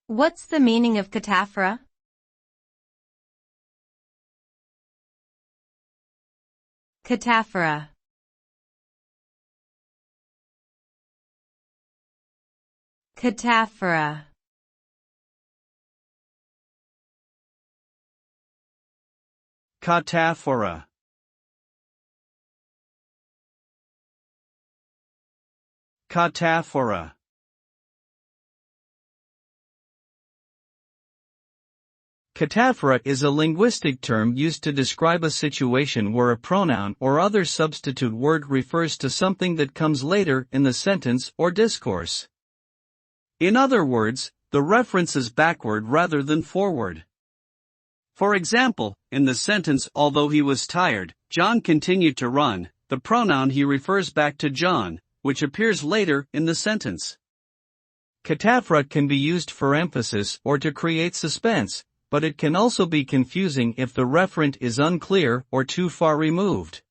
What's the meaning of cataphora? Cataphora. Cataphora. Cataphora. Cataphora. Cataphora is a linguistic term used to describe a situation where a pronoun or other substitute word refers to something that comes later in the sentence or discourse. In other words, the reference is backward rather than forward. For example, in the sentence, although he was tired, John continued to run, the pronoun he refers back to John, which appears later in the sentence. Cataphora can be used for emphasis or to create suspense, but it can also be confusing if the referent is unclear or too far removed.